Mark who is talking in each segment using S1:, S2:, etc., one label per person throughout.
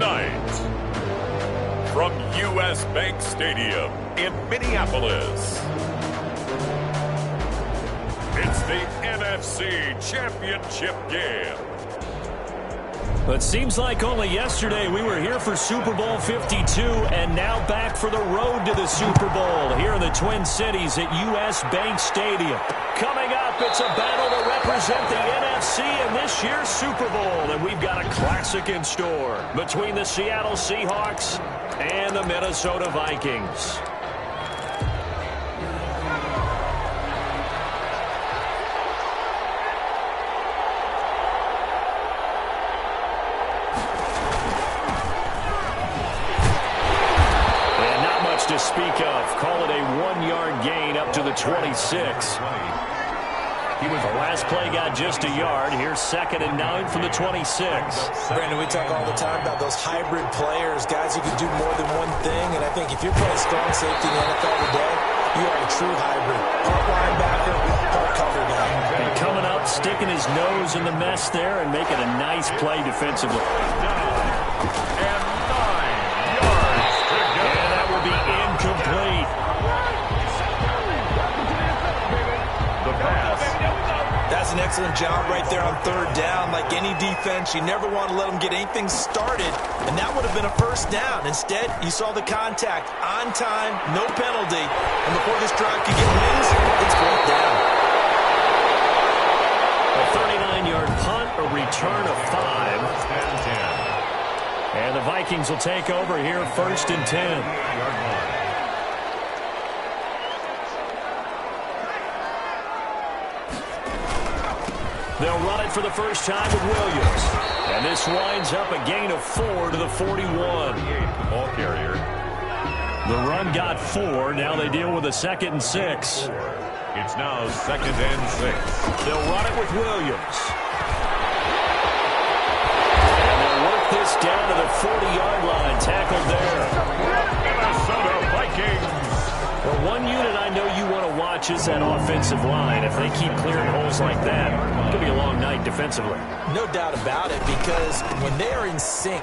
S1: tonight, from U.S. Bank Stadium in Minneapolis, it's the NFC Championship game.
S2: But seems like only yesterday we were here for Super Bowl 52 and now back for the road to the Super Bowl here in the Twin Cities at U.S. Bank Stadium. Coming up, it's a battle to represent the NFC in this year's Super Bowl, and we've got a classic in store between the Seattle Seahawks and the Minnesota Vikings. To speak of, call it a 1-yard gain up to the 26. The last play got just a yard. Here's 2nd and 9 from the 26.
S3: Brandon, we talk all the time about those hybrid players, guys who can do more than one thing, and I think if you're playing strong safety in the NFL today, you are a true hybrid. Part linebacker, part cover guy.
S2: And coming up, sticking his nose in the mess there and making a nice play defensively. Incomplete.
S1: The pass.
S3: That's an excellent job right there on 3rd down. Like any defense, you never want to let them get anything started, and that would have been a 1st down. Instead, you saw the contact on time, no penalty, and before this drive could get wins, it's 4th down.
S2: A 39-yard punt, a return of 5. And the Vikings will take over here, 1st and 10. They'll run it for the first time with Williams. And this winds up a gain of 4 to the 41.
S1: Ball carrier.
S2: The run got 4. Now they deal with a 2nd and 6.
S1: It's now 2nd and 6.
S2: They'll run it with Williams. And they'll work this down to the 40-yard line. Tackled there.
S1: Minnesota Vikings.
S2: Well, one unit I know you want to watch is that offensive line. If they keep clearing holes like that, it's going to be a long night defensively.
S3: No doubt about it, because when they are in sync,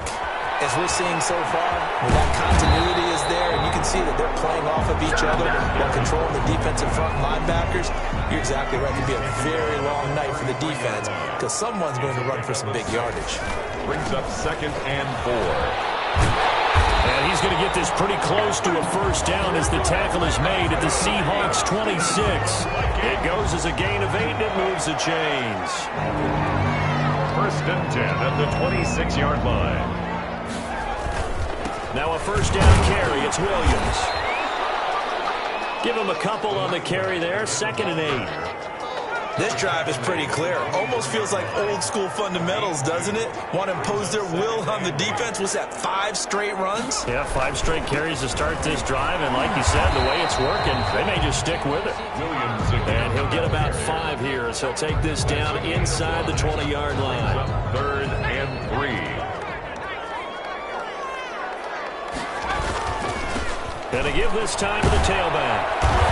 S3: as we're seeing so far, when that continuity is there, and you can see that they're playing off of each other while controlling the defensive front linebackers, you're exactly right. It could be a very long night for the defense, because someone's going to run for some big yardage.
S1: Brings up 2nd and 4.
S2: And he's going to get this pretty close to a 1st down as the tackle is made at the Seahawks 26. It goes as a gain of 8, and it moves the chains.
S1: 1st and 10 at the 26-yard line.
S2: Now a 1st down carry. It's Williams. Give him a couple on the carry there. 2nd and 8.
S3: This drive is pretty clear. Almost feels like old school fundamentals, doesn't it? Want to impose their will on the defense. Was that 5 straight runs?
S2: Yeah, 5 straight carries to start this drive. And like you said, the way it's working, they may just stick with it.
S1: Williams
S2: And he'll get about 5 here. So take this down inside the 20-yard line.
S1: 3rd and 3.
S2: And they give this time to the tailback.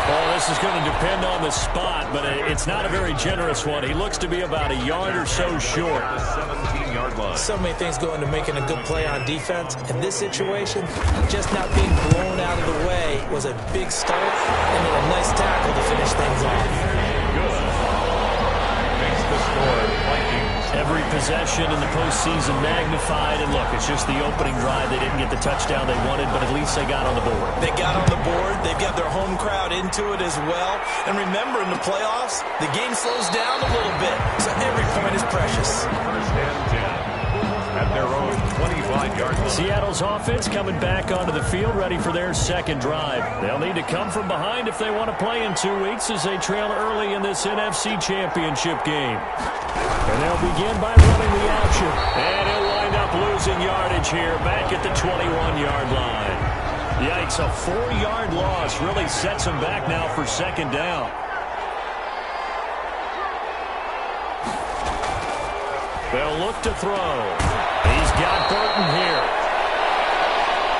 S2: Oh, this is going to depend on the spot, but it's not a very generous one. He looks to be about a yard or so short.
S1: 17-yard line.
S3: So many things go into making a good play on defense. In this situation, just not being blown out of the way was a big start, and then a nice tackle to finish things off.
S1: Good. Makes the score Vikings.
S2: Every possession in the postseason magnified, and look, it's just the opening drive. They didn't get the touchdown they wanted, but at least they got on the board.
S3: They got on the board. They've got their home crowd into it as well. And remember, in the playoffs, the game slows down a little bit, so every point is precious.
S1: 1st and 10 at their own 25-yard line.
S2: Seattle's offense coming back onto the field, ready for their 2nd drive. They'll need to come from behind if they want to play in 2 weeks as they trail early in this NFC Championship game. And they'll begin by running the option. And he'll wind up losing yardage here back at the 21-yard line. Yikes, a 4-yard loss really sets him back now for 2nd down. They'll look to throw. He's got Burton here.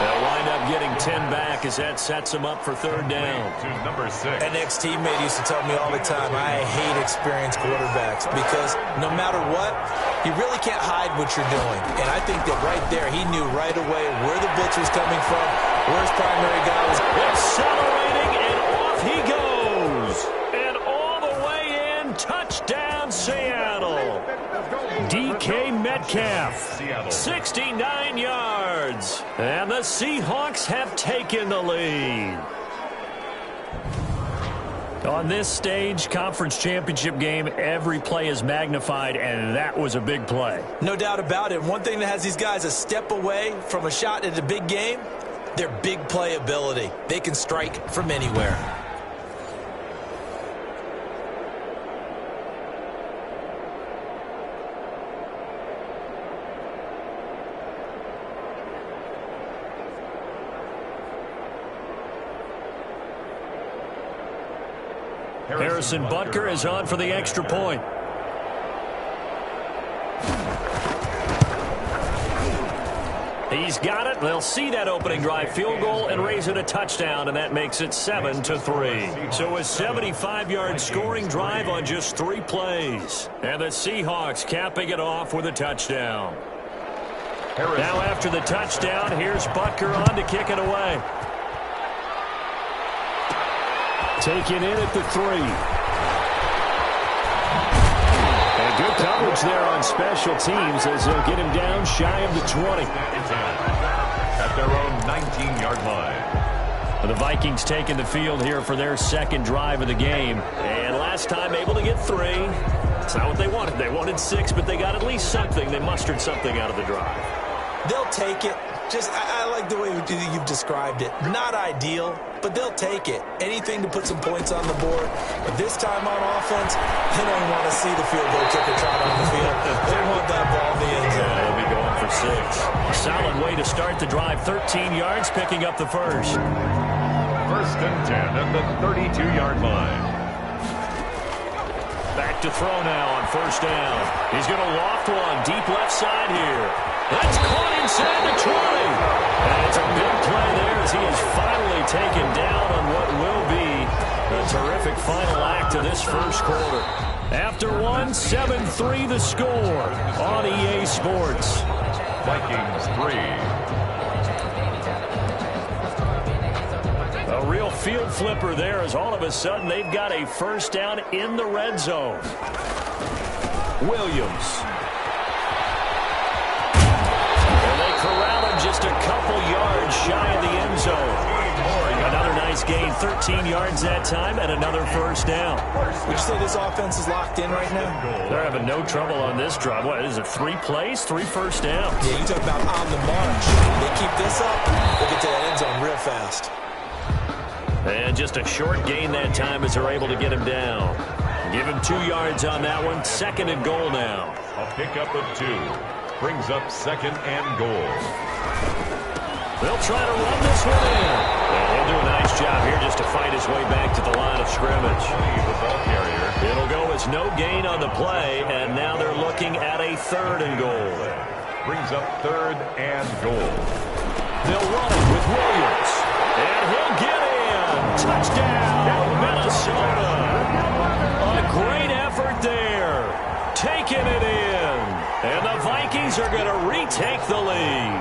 S2: They'll wind up getting 10 back as that sets them up for third down.
S1: To number 6.
S3: An ex-teammate used to tell me all the time, I hate experienced quarterbacks because no matter what, you really can't hide what you're doing. And I think that right there, he knew right away where the blitz was coming from, where his primary guy was.
S2: Accelerating, and off he goes. And all the way in, touchdown Seattle. DK Metcalf, 69 yards. And the Seahawks have taken the lead. On this stage, conference championship game, every play is magnified, and that was a big play.
S3: No doubt about it. One thing that has these guys a step away from a shot at a big game, their big play ability. They can strike from anywhere.
S2: Harrison Butker is on for the extra point. He's got it. They'll see that opening drive field goal and raise it a touchdown, and that makes it 7-3. So a 75-yard scoring drive on just 3 plays. And the Seahawks capping it off with a touchdown. Now after the touchdown, here's Butker on to kick it away. Taken in at the 3. And good coverage there on special teams as they'll get him down shy of the 20.
S1: At their own 19-yard line.
S2: The Vikings taking the field here for their second drive of the game. And last time able to get 3. That's not what they wanted. They wanted 6, but they got at least something. They mustered something out of the drive.
S3: They'll take it. I like the way you've described it. Not ideal, but they'll take it. Anything to put some points on the board. But this time on offense, they don't want to see the field goal kicker trot on the field. They want that ball in the end zone.
S2: Yeah, they'll be going for 6. Solid way to start the drive. 13 yards, picking up the first.
S1: First and 10 at the 32-yard line.
S2: Back to throw now on first down. He's going to loft one deep left side here. That's caught inside the 20. And it's a big play there as he is finally taken down on what will be a terrific final act of this first quarter. After 7-3 the score on EA Sports.
S1: Vikings 3.
S2: A real field flipper there as all of a sudden they've got a first down in the red zone. Williams. Corral him just a couple yards shy of the end zone. Another nice gain, 13 yards that time, and another first down.
S3: Would you say this offense is locked in right now?
S2: They're having no trouble on this drive. What is it, 3 plays, 3 first downs?
S3: Yeah, you talk about on the march. They keep this up, they'll get to that end zone real fast.
S2: And just a short gain that time as they're able to get him down. Give him 2 yards on that one. 2nd and goal now.
S1: A pickup of 2. Brings up 2nd and goal.
S2: They'll try to run this one in. And he'll do a nice job here just to fight his way back to the line of scrimmage.
S1: The ball carrier.
S2: It'll go as no gain on the play, and now they're looking at a 3rd and goal.
S1: Brings up 3rd and goal.
S2: They'll run it with Williams. And he'll get in. Touchdown, Minnesota. A great effort there. Taking it in. And the Vikings are going to retake the lead.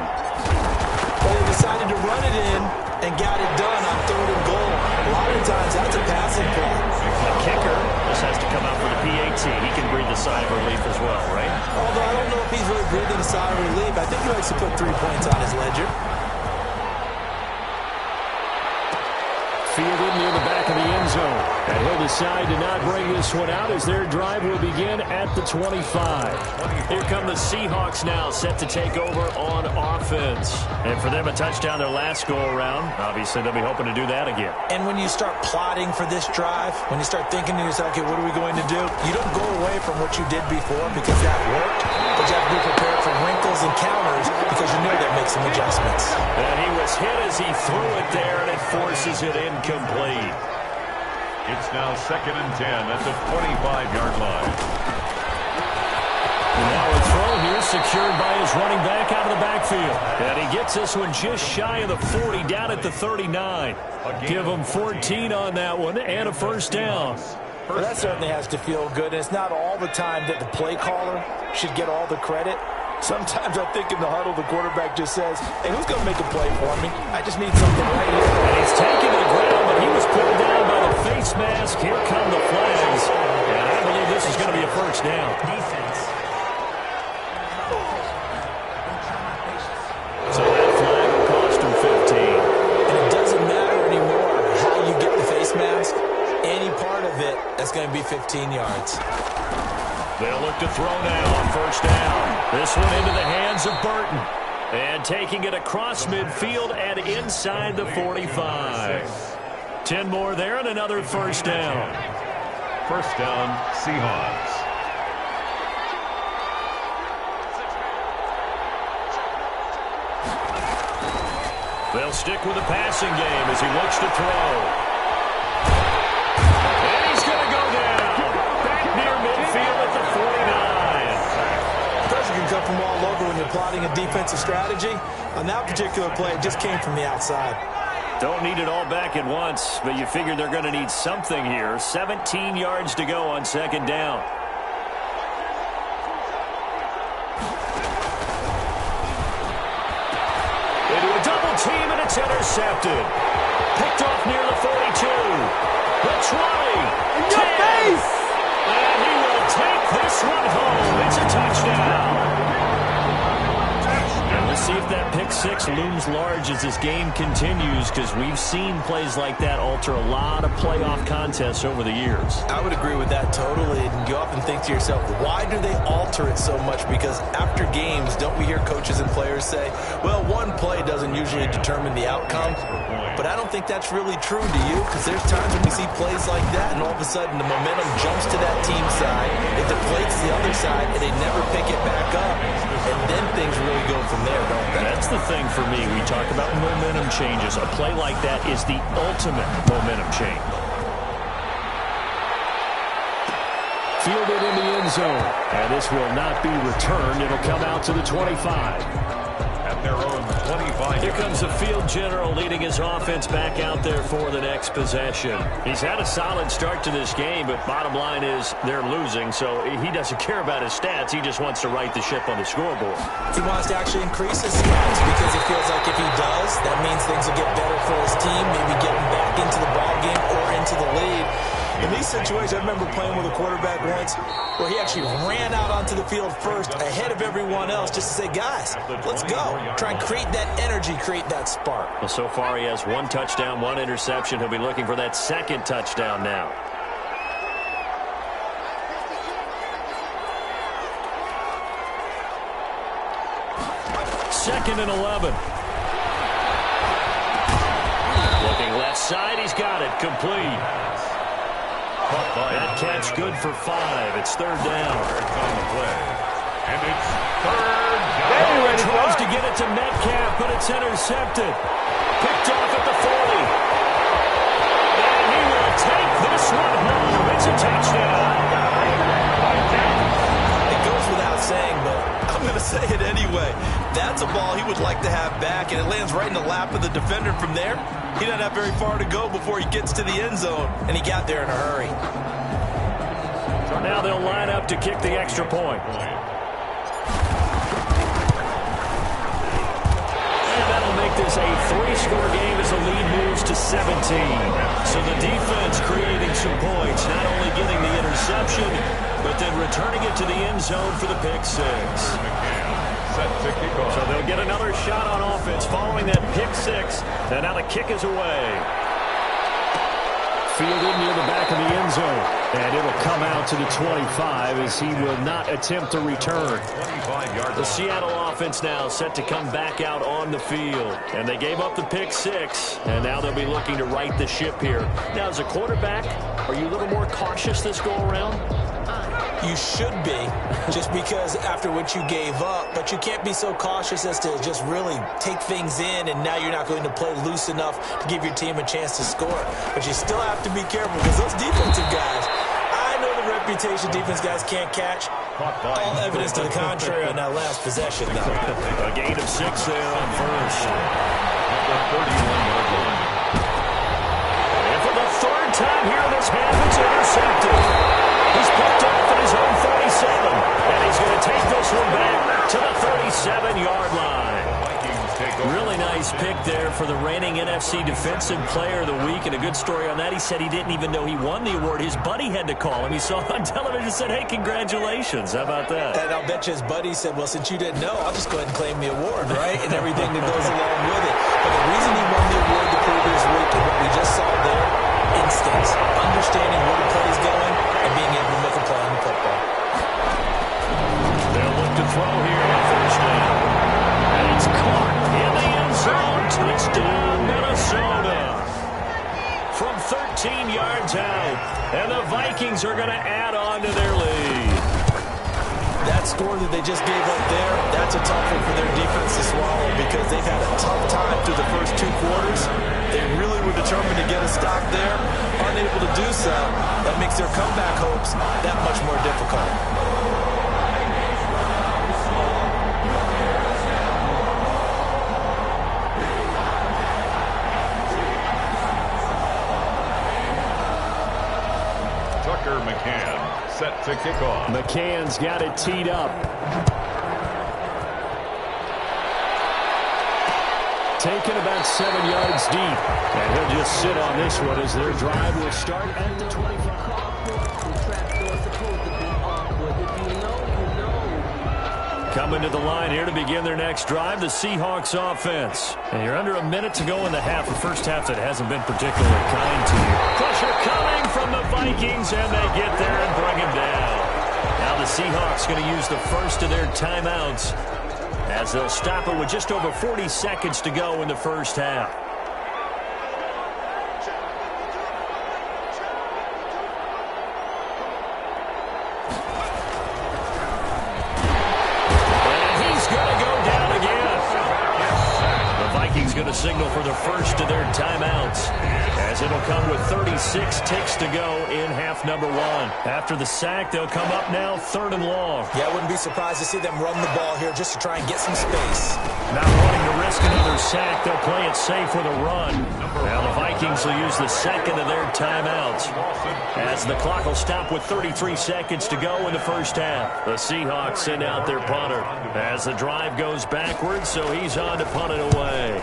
S3: Well, they decided to run it in and got it done on 3rd and goal. A lot of times, that's a passing play.
S2: The kicker just has to come out for the PAT. He can breathe a sigh of relief as well, right?
S3: Although I don't know if he's really breathing a sigh of relief. I think he likes to put 3 points on his ledger.
S2: Fielded near the back of the end zone. And he'll decide to not bring this one out as their drive will begin at the 25. Here come the Seahawks now, set to take over on offense. And for them, a touchdown their last go-around. Obviously, they'll be hoping to do that again.
S3: And when you start plotting for this drive, when you start thinking to yourself, okay, what are we going to do? You don't go away from what you did before because that worked, but you have to be prepared for wrinkles and counters because you know that makes some adjustments.
S2: And he was hit as he threw it there, and it forces it incomplete.
S1: It's now 2nd and 10 at the 25-yard line.
S2: And now a throw. Here's secured by his running back out of the backfield. And he gets this one just shy of the 40, down at the 39. Give him 14 on that one and a first down.
S3: Well, that certainly has to feel good. And it's not all the time that the play caller should get all the credit. Sometimes I think in the huddle, the quarterback just says, hey, who's going to make a play for me? I just need something right here.
S2: And he's taking the ground, but he was pulled down by the face mask. Here come the flags. And I believe this is going to be a first down.
S4: Defense.
S2: So that flag will cost him 15.
S3: And it doesn't matter anymore how you get the face mask. Any part of it, that's going to be 15 yards.
S2: They'll look to throw now on first down. This one into the hands of Burton. And taking it across midfield and inside the 45. 10 more there and another first down.
S1: First down, Seahawks.
S2: They'll stick with the passing game as he looks to throw.
S3: Come from all over when you're plotting a defensive strategy. On that particular play, it just came from the outside.
S2: Don't need it all back at once, but you figure they're going to need something here. 17 yards to go on second down. Into a double team, and it's intercepted. Picked off near the 42. The 20. 10. And he will take this one home. It's a touchdown. And we'll see if that pick six looms large as this game continues, because we've seen plays like that alter a lot of playoff contests over the years.
S3: I would agree with that totally. And you often think to yourself, why do they alter it so much? Because after games, don't we hear coaches and players say, well, one play doesn't usually determine the outcome? But I don't think that's really true, do you? Because there's times when we see plays like that, and all of a sudden the momentum jumps to that team side, it deflates the other side, and they never pick it back up. And then things really go from there, don't they?
S2: That's the thing for me. We talk about momentum changes. A play like that is the ultimate momentum change. Fielded in the end zone. And this will not be returned. It'll come out to the 25.
S1: At their own 25.
S2: Here comes the field general leading his offense back out there for the next possession. He's had a solid start to this game, but bottom line is they're losing, so he doesn't care about his stats. He just wants to right the ship on the scoreboard.
S3: He wants to actually increase his stats because he feels like if he does, that means things will get better for his team, maybe get him back into the ball game or into the lead. In these situations, I remember playing with a quarterback once where he actually ran out onto the field first ahead of everyone else just to say, guys, let's go. Try and create that energy, create that spark.
S2: Well, so far he has one touchdown, one interception. He'll be looking for that second touchdown now. Second and 11. Looking left side, he's got it, complete. That catch good for 5. It's third down.
S1: On the play. And it's third down.
S2: He tries to get it to Metcalf, but it's intercepted. Picked off at the 40. And he will take this one home. It's a touchdown.
S3: It goes without saying, but I'm going to say it anyway. That's a ball he would like to have back, and it lands right in the lap of the defender from there. He doesn't have very far to go before he gets to the end zone, and he got there in a hurry.
S2: So now they'll line up to kick the extra point. And that'll make this a 3-score game as the lead moves to 17. So the defense creating some points, not only getting the interception, but then returning it to the end zone for the pick six. So they'll get another shot on offense following that pick six. And now the kick is away. Fielded near the back of the end zone. And it'll come out to the 25 as he will not attempt to return. The Seattle offense now set to come back out on the field. And they gave up the pick six. And now they'll be looking to right the ship here. Now, as a quarterback, are you a little more cautious this go-around?
S3: You should be, just because after what you gave up, but you can't be so cautious as to just really take things in, and now you're not going to play loose enough to give your team a chance to score. But you still have to be careful, because those defensive guys, I know the reputation defense guys can't catch. All evidence to the contrary on that last possession, though.
S2: A gain of 6 there on first.
S1: The 31-yard line.
S2: And for the third time here this half, it's intercepted. He's picked off at his own 37. And he's going to take this one back to the 37-yard line. Really nice pick there for the reigning NFC Defensive Player of the Week. And a good story on that. He said he didn't even know he won the award. His buddy had to call him. He saw on television and said, hey, congratulations. How about that?
S3: And I'll bet you his buddy said, well, since you didn't know, I'll just go ahead and claim the award, right? And everything that goes along with it. But the reason he won the award the previous week and what we just saw there, instincts, understanding where the play is going, and being able to make a play on the football.
S2: They'll look to throw here on first down. And it's caught in the end zone. Touchdown, Minnesota. From 13 yards out. And the Vikings are going to add on to their lead.
S3: That score that they just gave up there, that's a tough one for their defense to swallow because they've had a tough time through the first 2 quarters. They really were determined to get a stop there. Unable to do so, that makes their comeback hopes that much more difficult.
S1: McCann set to kick off.
S2: McCann's got it teed up. Taken about 7 yards deep. And he'll just sit on this one as their drive will start at the 25. Coming to the line here to begin their next drive, the Seahawks offense. And you're under a minute to go in the half, a first half that hasn't been particularly kind to you. Pressure coming from the Vikings, and they get there and bring him down. Now the Seahawks going to use the first of their timeouts as they'll stop it with just over 40 seconds to go in the first half. Going to signal for the first of their timeouts as it'll come with 36 ticks to go in half number 1. After the sack, they'll come up now 3rd and long.
S3: Yeah, I wouldn't be surprised to see them run the ball here just to try and get some space.
S2: Not wanting to risk another sack, they'll play it safe with a run. Now the Vikings will use the second of their timeouts as the clock will stop with 33 seconds to go in the first half. The Seahawks send out their punter as the drive goes backwards, so he's on to punt it away.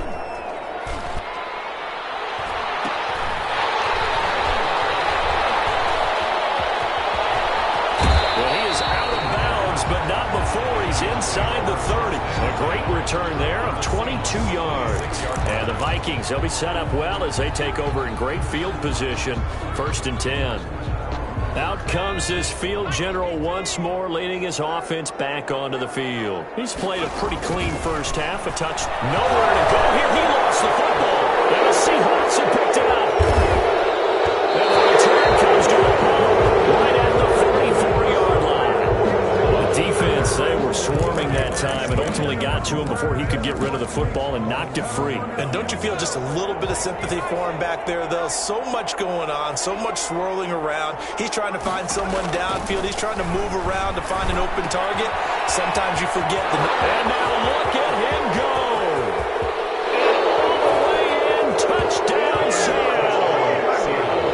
S2: But not before he's inside the 30. A great return there of 22 yards. And the Vikings, they'll be set up well as they take over in great field position. 1st and 10. Out comes this field general once more, leading his offense back onto the field. He's played a pretty clean first half. A touch, nowhere to go here. He lost the football. And the Seahawks have picked it up. And the return comes to a right at the 44-yard line. Defense, they were swarming that time and ultimately got to him before he could get rid of the football and knocked it free.
S3: And don't you feel just a little bit of sympathy for him back there, though? So much going on, so much swirling around. He's trying to find someone downfield. He's trying to move around to find an open target. Sometimes you forget.
S2: And now look at him go. All the way in, touchdown, Seattle.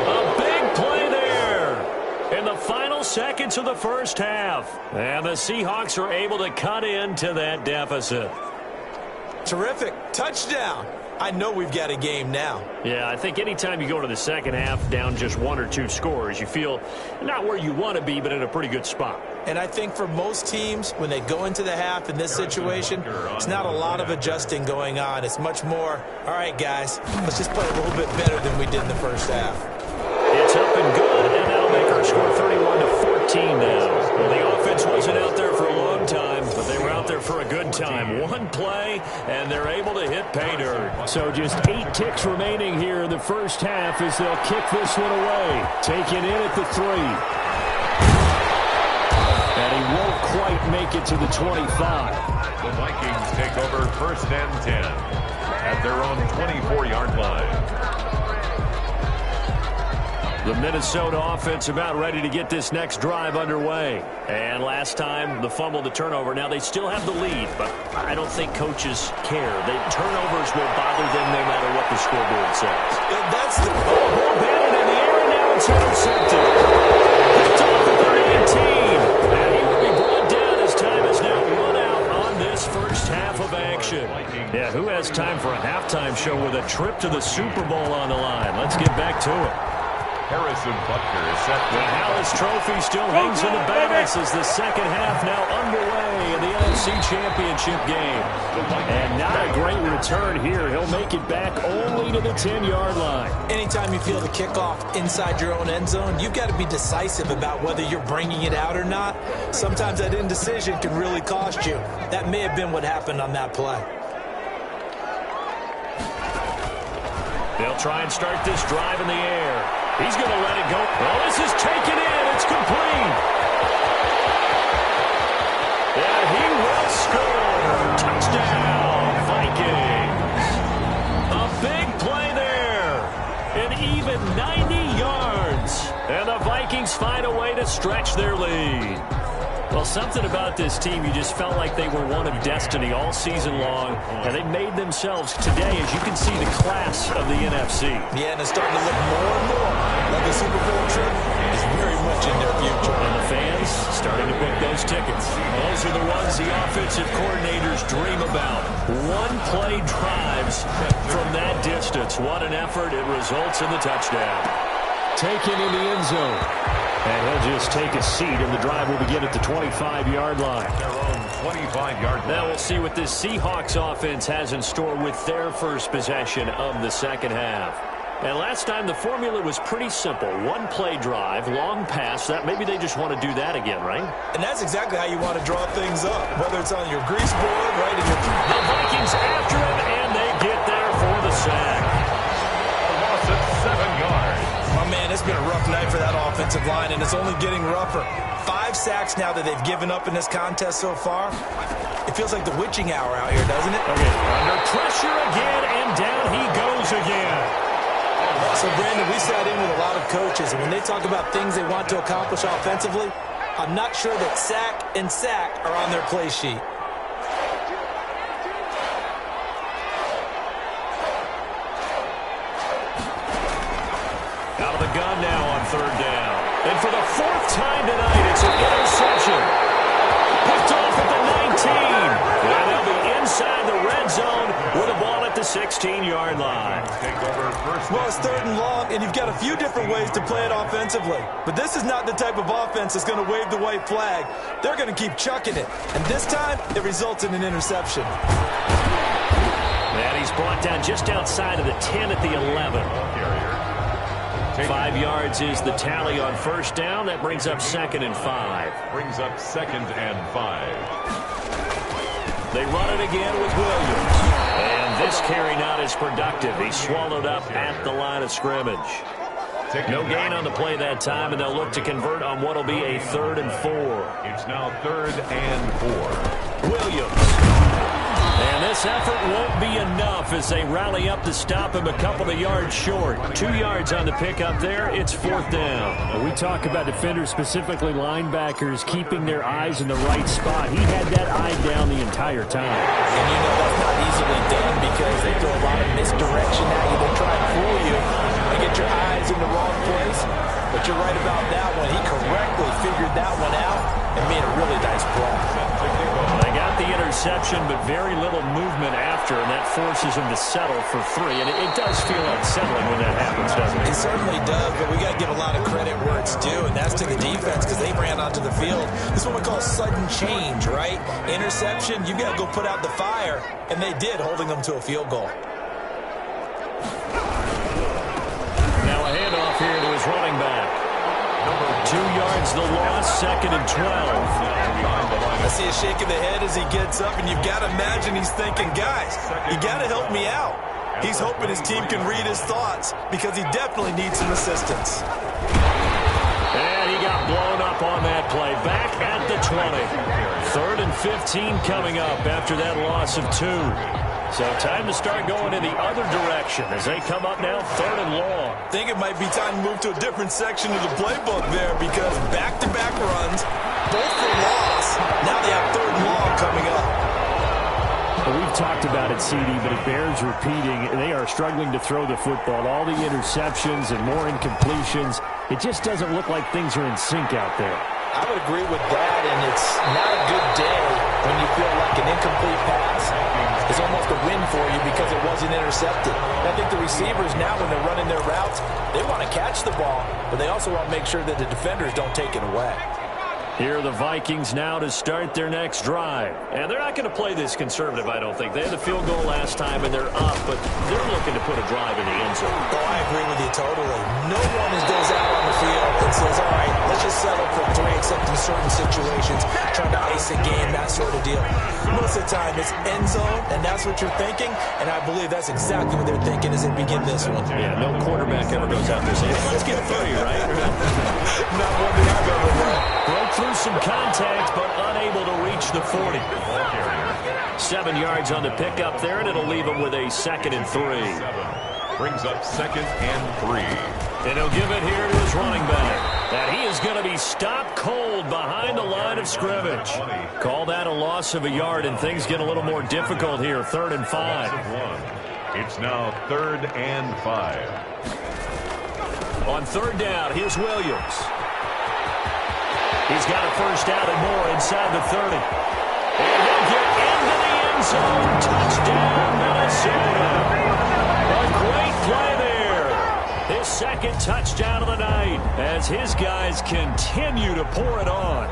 S2: A big play there in the final seconds of the first half. And the Seahawks are able to cut into that deficit.
S3: Terrific. Touchdown. I know we've got a game now.
S2: Yeah, I think anytime you go to the second half down just 1 or 2 scores, you feel not where you want to be, but in a pretty good spot.
S3: And I think for most teams, when they go into the half in this situation, it's not a lot of adjusting going on. It's much more, all right, guys, let's just play a little bit better than we did in the first half.
S2: It's up and good, and that'll make our score 31-14 now. Well, the offense wasn't out there for a long time, but they were out there for a good time. 1 play, and they're able to hit pay dirt. So just 8 ticks remaining here in the first half as they'll kick this one away. Taken in at the 3. And he won't quite make it to the 25.
S1: The Vikings take over 1st and 10 at their own 24-yard line.
S2: The Minnesota offense about ready to get this next drive underway. And last time, the fumble, the turnover. Now, they still have the lead, but I don't think coaches care. The turnovers will bother them no matter what the scoreboard says.
S3: That's the
S2: ball batted in the air, and now it's intercepted. Picked off at the 19. And he will be brought down as time is now run out on this first half of action. Yeah, who has time for a halftime show with a trip to the Super Bowl on the line? Let's get back to it.
S1: Harrison Butker is set.
S2: The Hallis Trophy still hangs in the balance as the second half now underway in the NFC Championship game. And not a great return here. He'll make it back only to the 10-yard line.
S3: Anytime you feel the kickoff inside your own end zone, you've got to be decisive about whether you're bringing it out or not. Sometimes that indecision can really cost you. That may have been what happened on that play.
S2: They'll try and start this drive in the air. He's going to let it go. Oh, this is taken in. It's complete. And he will score. Touchdown, Vikings. A big play there. An even 90 yards. And the Vikings find a way to stretch their lead. Well, something about this team, you just felt like they were one of destiny all season long, and they made themselves today, as you can see, the class of the NFC.
S3: Yeah, and it's starting to look more and more like the Super Bowl trip is very much in their future.
S2: And the fans starting to book those tickets. Those are the ones the offensive coordinators dream about. One-play drives from that distance. What an effort. It results in the touchdown. Taken in the end zone. And he'll just take a seat, and the drive will begin at the 25-yard line.
S1: Their own 25-yard line.
S2: Now we'll see what this Seahawks offense has in store with their first possession of the second half. And last time, the formula was pretty simple. One-play drive, long pass. That maybe they just want to do that again, right?
S3: And that's exactly how you want to draw things up, whether it's on your grease board, right in your...
S2: The Vikings after him, and they get there for the sack.
S1: A loss of 7 yards.
S3: My man, it's been a rough night for that offensive line, and it's only getting rougher. 5 sacks now that they've given up in this contest so far. It feels like the witching hour out here, doesn't it?
S2: Okay, under pressure again, and down he goes again.
S3: So, Brandon, we sat in with a lot of coaches, and when they talk about things they want to accomplish offensively, I'm not sure that sack and sack are on their play sheet.
S2: Out of the gun now on third down. And for the 4th time tonight, it's an interception. Picked off at the 19. And they'll be inside the red zone with a ball at the 16-yard line.
S3: Well, it's 3rd and long, and you've got a few different ways to play it offensively. But this is not the type of offense that's going to wave the white flag. They're going to keep chucking it. And this time, it results in an interception.
S2: And he's brought down just outside of the 10 at the 11. 5 yards is the tally on first down. That brings up 2nd and 5.
S1: Brings up 2nd and 5.
S2: They run it again with Williams. And this carry not as productive. He's swallowed up at the line of scrimmage. No gain on the play that time, and they'll look to convert on what will be a 3rd and 4.
S1: It's now 3rd and 4.
S2: Williams. And this effort won't be enough as they rally up to stop him a couple of yards short. 2 yards on the pickup there. It's 4th down.
S4: We talk about defenders, specifically linebackers, keeping their eyes in the right spot. He had that eye down the entire time.
S3: And you know that's not easily done because they throw a lot of misdirection at you. They try to fool you and get your eyes in the wrong place. But you're right about that one. He correctly figured that one out and made a really nice play.
S2: They got the interception, but very little movement after, and that forces him to settle for 3. And it does feel unsettling when that happens, doesn't it?
S3: It certainly does, but we got to give a lot of credit where it's due, and that's to the defense because they ran onto the field. This is what we call sudden change, right? Interception, you got to go put out the fire, and they did, holding them to a field goal.
S2: Now a handoff here to his running back. 2 yards the loss, 2nd and 12.
S3: I see a shake of the head as he gets up, and you've got to imagine he's thinking, guys, you got to help me out. He's hoping his team can read his thoughts because he definitely needs some assistance.
S2: And he got blown up on that play. Back at the 20. 3rd and 15 coming up after that loss of 2. So time to start going in the other direction as they come up now 3rd and long.
S3: I think it might be time to move to a different section of the playbook there because back-to-back runs, both for loss. Now they have 3rd and long coming up.
S4: Well, we've talked about it, CD, but it bears repeating. They are struggling to throw the football. All the interceptions and more incompletions. It just doesn't look like things are in sync out there.
S3: I would agree with that, and it's not a good day when you feel like an incomplete pass is almost a win for you because it wasn't intercepted. I think the receivers now, when they're running their routes, they want to catch the ball, but they also want to make sure that the defenders don't take it away.
S2: Here are the Vikings now to start their next drive. And they're not going to play this conservative, I don't think. They had the field goal last time, and they're up, but they're looking to put a drive in the end zone.
S3: Oh, I agree with you totally. No one goes out on the field and says, all right, let's just settle for 3, except in certain situations, trying to ice a game, that sort of deal. Most of the time, it's end zone, and that's what you're thinking, and I believe that's exactly what they're thinking as they begin this one.
S2: Yeah, no quarterback ever goes out there saying, let's get 30, right?
S3: Not one thing I've ever read.
S2: Broke through some contact, but unable to reach the 40. 7 yards on the pickup there, and it'll leave him with a 2nd and 3.
S1: Brings up 2nd and 3.
S2: And he'll give it here to his running back. And he is going to be stopped cold behind the line of scrimmage. Call that a loss of a yard, and things get a little more difficult here. 3rd and 5.
S1: It's now 3rd and 5.
S2: On 3rd down, here's Williams. He's got a first down and more inside the 30. And he'll get into the end zone. Touchdown, Minnesota. A great play there. His 2nd touchdown of the night as his guys continue to pour it on.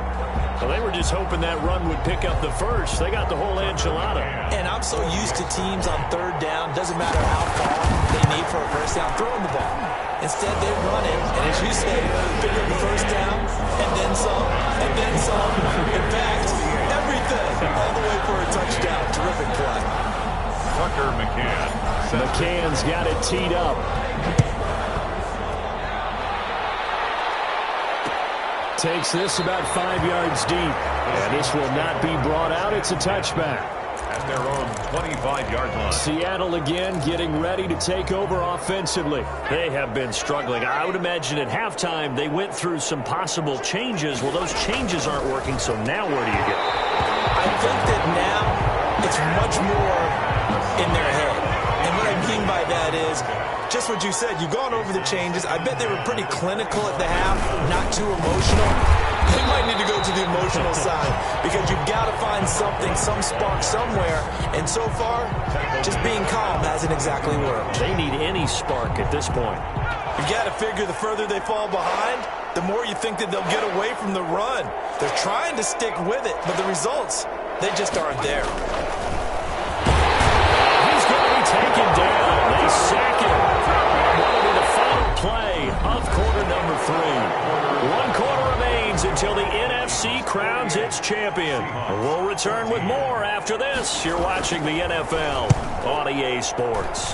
S2: Well, they were just hoping that run would pick up the first. They got the whole enchilada.
S3: And I'm so used to teams on 3rd down, doesn't matter how far they need for a first down, throwing the ball. Instead, they run it, and as you say, pick up the first down, and then some, and then some. In fact, everything, all the way for a touchdown. Terrific play.
S1: Tucker McCann.
S4: McCann's got it teed up. Takes this about 5 yards deep. And this will not be brought out. It's a touchback.
S1: At their own 25-yard line.
S4: Seattle again getting ready to take over offensively.
S2: They have been struggling. I would imagine at halftime they went through some possible changes. Well, those changes aren't working, so now where do you go?
S3: I think that now it's much more in their head. And what I mean by that is just what you said. You've gone over the changes. I bet they were pretty clinical at the half, not too emotional. They might need to go to the emotional side because you've got to find something, some spark somewhere. And so far, just being calm hasn't exactly worked.
S2: They need any spark at this point.
S3: You've got to figure the further they fall behind, the more you think that they'll get away from the run. They're trying to stick with it, but the results, they just aren't there.
S2: He's going to be taken down. They sack him. That'll be the final play of quarter number 3. 1 quarter remains until the NFC crowns its champion. We'll return with more after this. You're watching the NFL on EA Sports.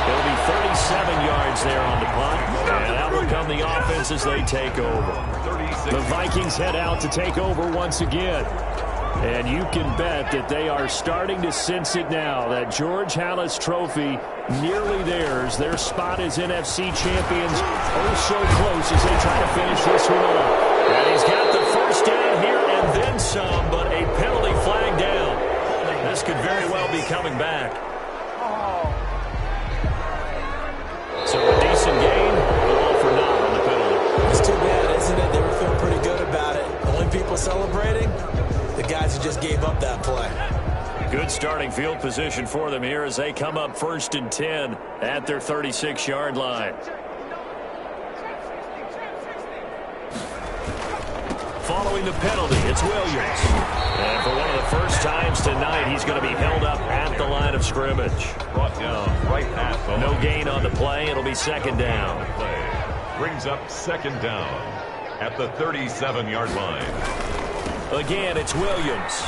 S2: It'll be 37 yards there on the punt. And out will come the offense as they take over.
S4: The Vikings head out to take over once again. And you can bet that they are starting to sense it now. That George Halas trophy nearly theirs. Their spot as NFC champions oh so close as they try to finish this one off.
S2: And he's got the first down here and then some, but a penalty flag down. This could very well be coming back. So a decent gain, but all for naught on the penalty.
S3: It's too bad, isn't it? They were feeling pretty good about it. The only people celebrating, the guys who just gave up that play.
S2: Good starting field position for them here as they come up 1st and 10 at their 36-yard line. Following the penalty, it's Williams. And for one of the first times tonight, he's going to be held up at the line of scrimmage.
S1: Brought down right at the
S2: No gain on the play. It'll be 2nd down.
S1: Brings up 2nd down at the 37-yard line.
S2: Again, it's Williams.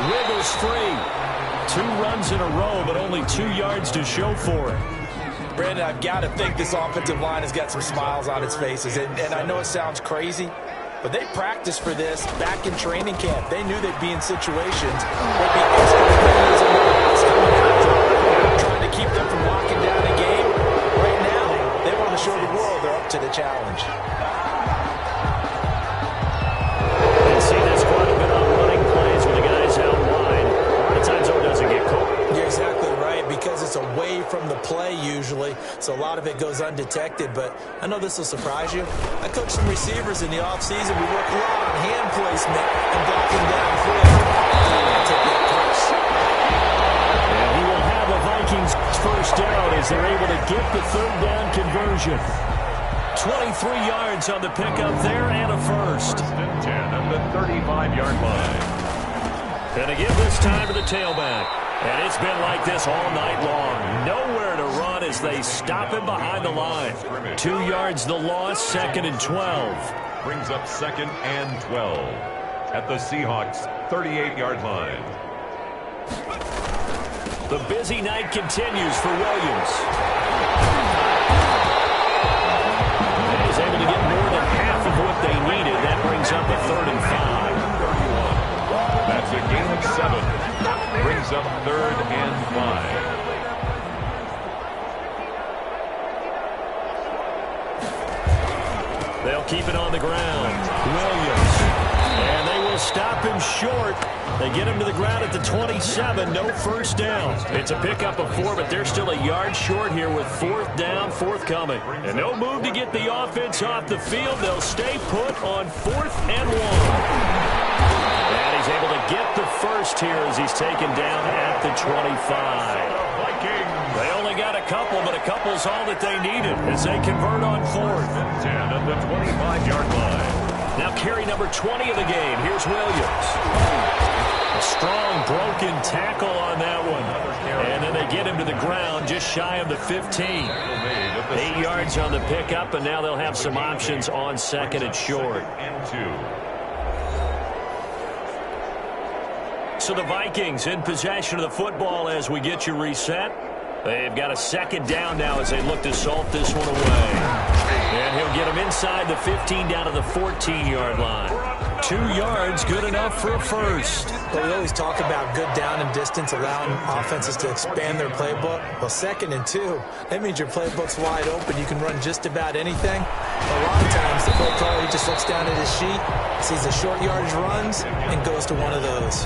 S2: Wiggles free. 2 runs in a row, but only 2 yards to show for it.
S3: Brandon, I've got to think this offensive line has got some smiles on its faces. And I know it sounds crazy, but they practiced for this back in training camp. They knew they'd be in situations where it'd be extra defenders and guys coming after them, trying to keep them from locking down a game. Right now, they want to show the world they're up to the challenge.
S4: And see this quite a bit on running plays with the guys out wide. A lot of times, though, it doesn't get caught.
S3: You're exactly right, because it's away from the play usually, so a lot of it goes undetected. But I know this will surprise you. I coached some receivers in the offseason. We work a lot on hand placement and blocking downfield. Take that push.
S4: And he will have the Vikings first down as they're able to get the third down conversion. 23 yards on the pickup there and a first.
S1: First and 10 at the 35-yard line.
S2: And to give this time to the tailback. And it's been like this all night long. Nowhere to run as they stop him behind the line. 2 yards the loss, 2nd and 12.
S1: Brings up 2nd and 12 at the Seahawks' 38-yard line.
S2: The busy night continues for Williams. And he's able to get more than half of what they needed. That brings up a 3rd and 5.
S1: That's a gain of 7. Brings up 3rd and 5.
S2: They'll keep it on the ground. Williams. And they will stop him short. They get him to the ground at the 27. No first down. It's a pickup of 4, but they're still a yard short here with 4th down forthcoming. And no move to get the offense off the field. They'll stay put on 4th and 1. And he's able to get the first here as he's taken down at the 25. They only got a couple, but a couple's all that they needed as they convert on 4th.
S1: 10 at the 25-yard line.
S2: Now carry number 20 of the game. Here's Williams. A strong broken tackle on that one. And then they get him to the ground just shy of the 15. 8 yards on the pickup, and now they'll have some options on 2nd and short.
S1: And 2.
S2: So the Vikings in possession of the football as we get you reset. They've got a 2nd down now as they look to salt this one away. And he'll get them inside the 15 down to the 14-yard line. 2 yards, good enough for a first.
S3: Well, we always talk about good down and distance, allowing offenses to expand their playbook. Well, 2nd and 2, that means your playbook's wide open. You can run just about anything. A lot of times, the play caller, he just looks down at his sheet, sees the short yardage runs, and goes to one of those.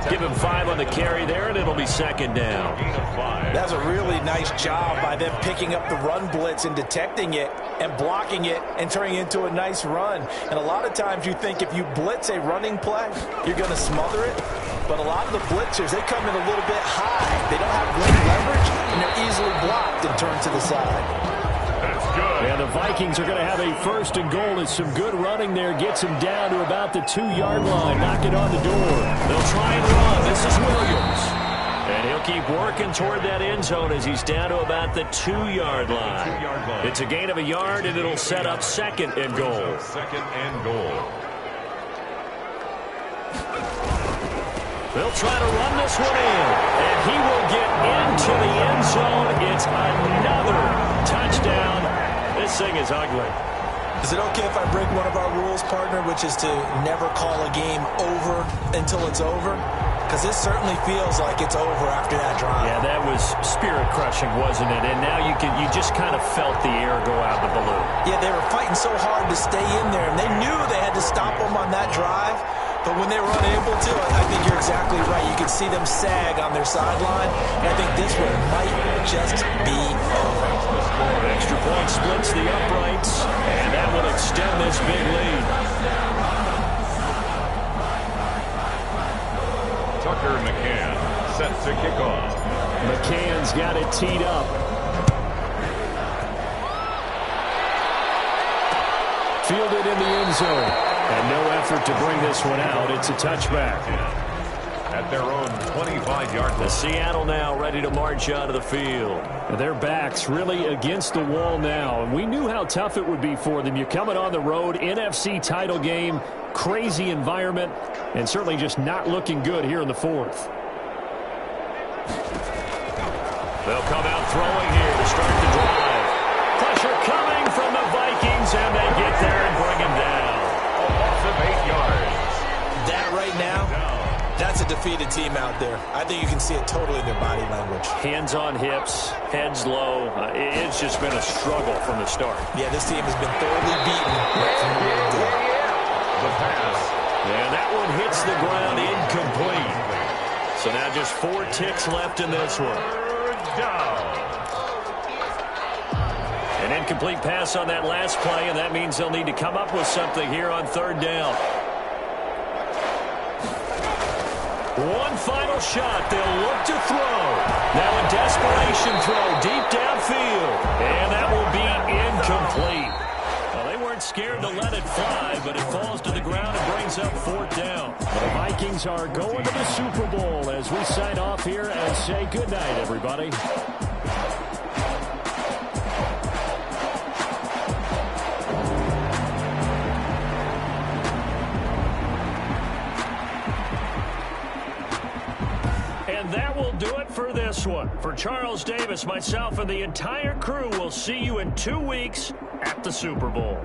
S2: Give him 5 on the carry there, and it'll be 2nd down.
S3: That's a really nice job by them picking up the run blitz and detecting it and blocking it and turning it into a nice run. And a lot of times you think if you blitz a running play, you're going to smother it. But a lot of the blitzers, they come in a little bit high. They don't have great leverage, and they're easily blocked and turned to the side.
S4: And the Vikings are going to have a 1st and goal as some good running there gets him down to about the 2-yard line. Knock it on the door.
S2: They'll try and run. This is Williams. And he'll keep working toward that end zone as he's down to about the 2-yard line. It's a gain of a yard, and it'll set up 2nd and goal.
S1: 2nd and goal.
S2: They'll try to run this one in, and he will get into the end zone. It's another touchdown. This thing is ugly.
S3: Is it okay if I break one of our rules, partner, which is to never call a game over until it's over? Because this certainly feels like it's over after that drive.
S2: Yeah, that was spirit-crushing, wasn't it? And now you just kind of felt the air go out of the balloon.
S3: Yeah, they were fighting so hard to stay in there, and they knew they had to stop them on that drive. But when they were unable to, I think you're exactly right. You could see them sag on their sideline, and I think this one might just be over.
S2: Extra point splits the uprights, and that will extend this big lead.
S1: Tucker McCann set to kick off.
S4: McCann's got it teed up. Fielded in the end zone. And no effort to bring this one out. It's a touchback.
S1: At their own 25-yard line.
S2: Seattle now ready to march out of the field.
S4: And their backs really against the wall now. And we knew how tough it would be for them. You're coming on the road, NFC title game, crazy environment, and certainly just not looking good here in the 4th.
S2: They'll come out throwing here to start the and they get there and bring him down.
S1: A loss of 8 yards.
S3: That right now, that's a defeated team out there. I think you can see it totally in their body language.
S2: Hands on hips, heads low. It's just been a struggle from the start.
S3: Yeah, this team has been thoroughly beaten right from the word go.
S1: The pass.
S2: And that one hits the ground incomplete. So now just 4 ticks left in this one.
S1: Third down.
S2: An incomplete pass on that last play, and that means they'll need to come up with something here on 3rd down. One final shot. They'll look to throw. Now a desperation throw deep downfield. And that will be incomplete. Well, they weren't scared to let it fly, but it falls to the ground and brings up 4th down.
S4: The Vikings are going to the Super Bowl as we sign off here and say goodnight, everybody.
S2: And that will do it for this one. For Charles Davis, myself, and the entire crew, will see you in 2 weeks at the Super Bowl.